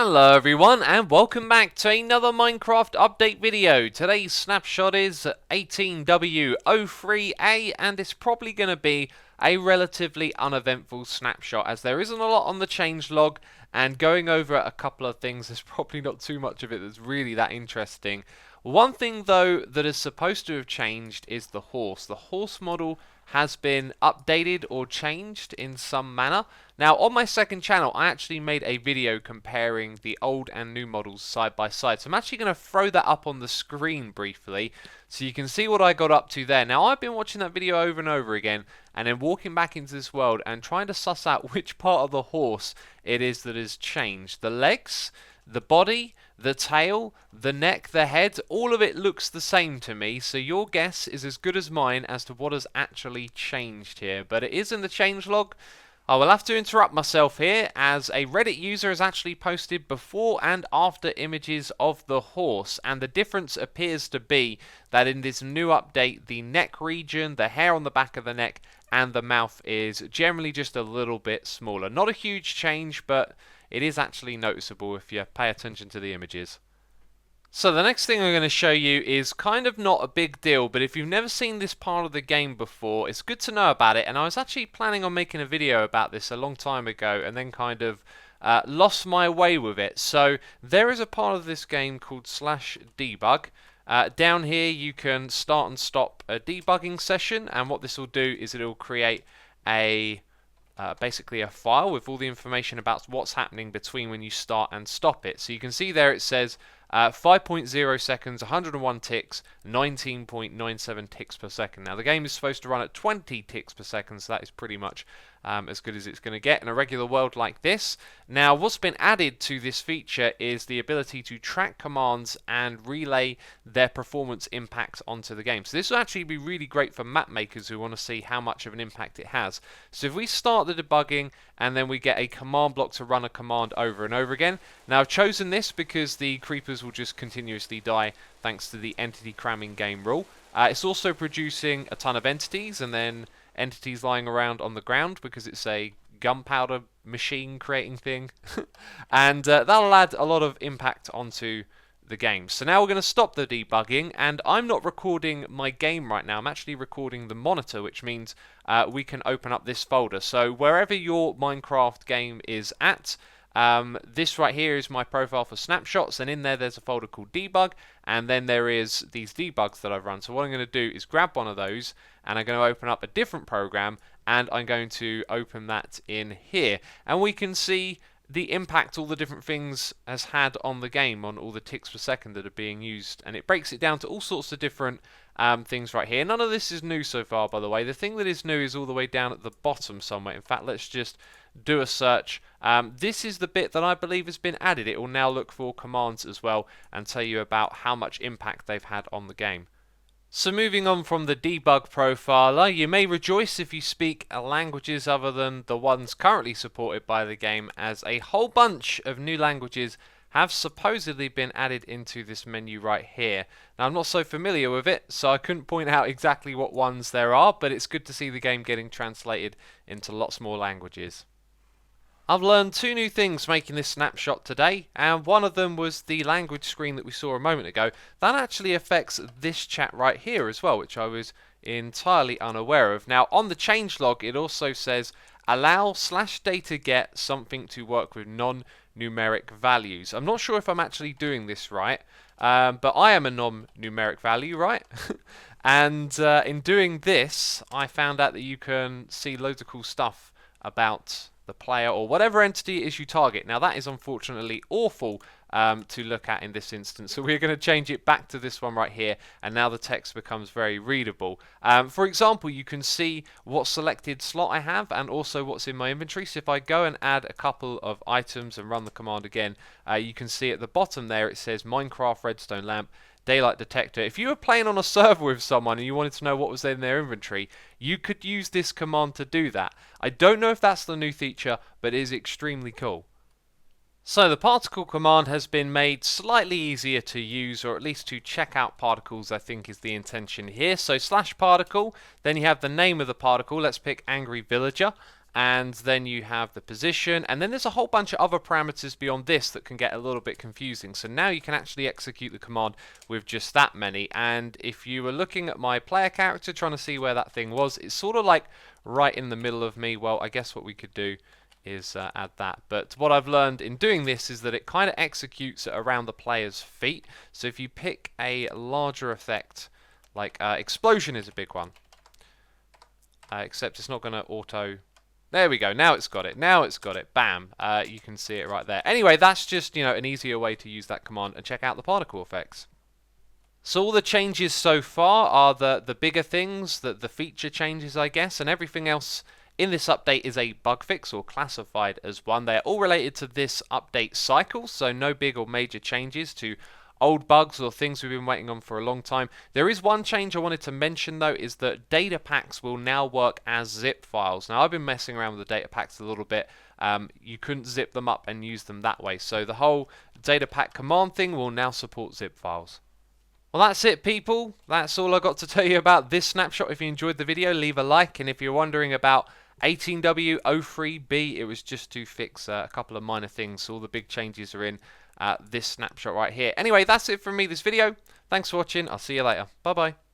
Hello everyone and welcome back to another Minecraft update video. Today's snapshot is 18w03a and it's probably going to be a relatively uneventful snapshot as there isn't a lot on the changelog, and going over a couple of things, there's probably not too much of it that's really that interesting. One thing though that is supposed to have changed is the horse. The horse model has been updated or changed in some manner. Now on my second channel I actually made a video comparing the old and new models side by side, so I'm actually going to throw that up on the screen briefly so you can see what I got up to there. Now I've been watching that video over and over again and then walking back into this world and trying to suss out which part of the horse it is that has changed. The legs, the body, the tail, the neck, the head, all of it looks the same to me, so your guess is as good as mine as to what has actually changed here. But it is in the changelog. I will have to interrupt myself here as a Reddit user has actually posted before and after images of the horse, and the difference appears to be that in this new update the neck region, the hair on the back of the neck and the mouth is generally just a little bit smaller. Not a huge change, but it is actually noticeable if you pay attention to the images. So the next thing I'm going to show you is kind of not a big deal, but if you've never seen this part of the game before, it's good to know about it. And I was actually planning on making a video about this a long time ago and then kind of lost my way with it. So there is a part of this game called /debug. Down here you can start and stop a debugging session, and what this will do is it will create a basically a file with all the information about what's happening between when you start and stop it. So you can see there it says 5.0 seconds, 101 ticks, 19.97 ticks per second. Now the game is supposed to run at 20 ticks per second, so that is pretty much as good as it's going to get in a regular world like this. Now what's been added to this feature is the ability to track commands and relay their performance impact onto the game. So this will actually be really great for map makers who want to see how much of an impact it has. So if we start the debugging and then we get a command block to run a command over and over again. Now I've chosen this because the creepers will just continuously die thanks to the entity cramming game rule. It's also producing a ton of entities and then entities lying around on the ground because it's a gunpowder machine creating thing. And that'll add a lot of impact onto the game. So now we're going to stop the debugging, and I'm not recording my game right now. I'm actually recording the monitor, which means we can open up this folder. So wherever your Minecraft game is at, this right here is my profile for snapshots, and in there's a folder called debug, and then there is these debugs that I've run. So what I'm going to do is grab one of those and I'm going to open up a different program and I'm going to open that in here, and we can see the impact all the different things has had on the game, on all the ticks per second that are being used, and it breaks it down to all sorts of different things right here. None of this is new so far, by the way. The thing that is new is all the way down at the bottom somewhere. In fact, let's just do a search. This is the bit that I believe has been added. It will now look for commands as well and tell you about how much impact they've had on the game. So moving on from the debug profiler, you may rejoice if you speak languages other than the ones currently supported by the game, as a whole bunch of new languages have supposedly been added into this menu right here. Now I'm not so familiar with it, so I couldn't point out exactly what ones there are, but it's good to see the game getting translated into lots more languages. I've learned two new things making this snapshot today, and one of them was the language screen that we saw a moment ago. That actually affects this chat right here as well, which I was entirely unaware of. Now on the changelog it also says allow /data_get something to work with non-numeric values. I'm not sure if I'm actually doing this right, but I am a non-numeric value, right? And in doing this I found out that you can see loads of cool stuff about the player or whatever entity it is you target. Now that is unfortunately awful to look at in this instance, so we're going to change it back to this one right here, and now the text becomes very readable. For example, you can see what selected slot I have and also what's in my inventory. So if I go and add a couple of items and run the command again, you can see at the bottom there it says Minecraft redstone lamp, daylight detector. If you were playing on a server with someone and you wanted to know what was in their inventory, you could use this command to do that. I don't know if that's the new feature, but it is extremely cool. So the particle command has been made slightly easier to use, or at least to check out particles, I think is the intention here. So /particle, then you have the name of the particle. Let's pick angry villager. and then you have the position, and then there's a whole bunch of other parameters beyond this that can get a little bit confusing. So now you can actually execute the command with just that many, and if you were looking at my player character trying to see where that thing was, it's sort of like right in the middle of me. Well, I guess what we could do is add that. But what I've learned in doing this is that it kind of executes it around the player's feet. So if you pick a larger effect, like explosion is a big one, except it's not going to auto. There we go. Now it's got it. Now it's got it. Bam. You can see it right there. Anyway, that's just, an easier way to use that command and check out the particle effects. So all the changes so far are the bigger things, the feature changes, I guess, and everything else in this update is a bug fix or classified as one. They're all related to this update cycle, so no big or major changes to old bugs or things we've been waiting on for a long time. There is one change I wanted to mention though, is that data packs will now work as zip files. Now I've been messing around with the data packs a little bit. You couldn't zip them up and use them that way. So the whole data pack command thing will now support zip files. Well, that's it, people. That's all I got to tell you about this snapshot. If you enjoyed the video, leave a like. And if you're wondering about 18w03b, it was just to fix a couple of minor things. So all the big changes are in this snapshot right here. Anyway, that's it from me this video. Thanks for watching. I'll see you later. Bye-bye.